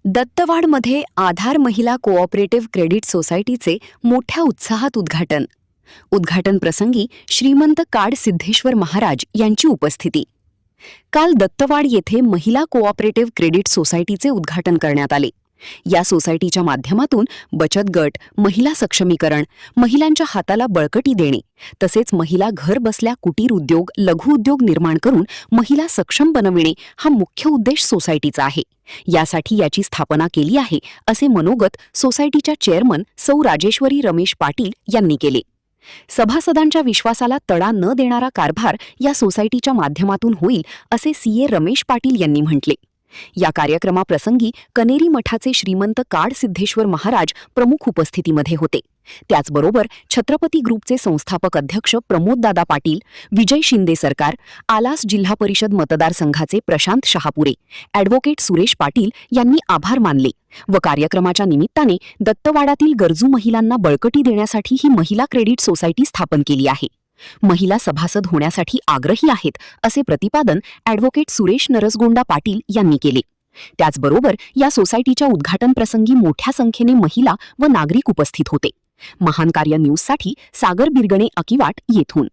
दत्तवाडमध्ये आधार महिला cooperative credit सोसायटीचे मोठ्या उत्साहात उद्घाटन प्रसंगी श्रीमंत काड सिद्धेश्वर महाराज यांची उपस्थिती. काल दत्तवाड येथे महिला कोऑपरेटिव्ह क्रेडिट सोसायटीचे उद्घाटन करण्यात आले. या सोसायटीच्या माध्यमातून बचत गट, महिला सक्षमीकरण, महिलांच्या हाताला बळकटी देणे तसेच महिला घर बसल्या कुटीर उद्योग, लघु उद्योग निर्माण करून महिला सक्षम बनविणे हा मुख्य उद्देश सोसायटीचा आहे. यासाठी याची स्थापना केली आहे असे मनोगत सोसायटीच्या चेअरमन सौ राजेश्वरी रमेश पाटील यांनी केले. सभासदांच्या विश्वासाला तडा न देणारा कारभार या सोसायटीच्या माध्यमातून होईल असे सीए रमेश पाटील यांनी म्हटले. या कार्यक्रमाप्रसंगी कनेरी मठाचे श्रीमंत काड सिद्धेश्वर महाराज प्रमुख उपस्थितीमध्ये होते. त्याचबरोबर छत्रपती ग्रुपचे संस्थापक अध्यक्ष प्रमोददादा पाटील, विजय शिंदे सरकार, आलास जिल्हा परिषद मतदारसंघाचे प्रशांत शहापुरे, ॲडव्होकेट सुरेश पाटील यांनी आभार मानले व कार्यक्रमाच्या निमित्ताने दत्तवाडातील गरजू महिलांना बळकटी देण्यासाठी ही महिला क्रेडिट सोसायटी स्थापन केली आहे. महिला सभासद होण्यासाठी आग्रही आहेत असे प्रतिपादन ॲडव्होकेट सुरेश नरसगोंडा पाटील यांनी केले. त्याचबरोबर या सोसायटीच्या उद्घाटन प्रसंगी मोठ्या संख्येने महिला व नागरिक उपस्थित होते. महान कार्य न्यूजसाठी सागर बिरगणे अकिवाट येथून.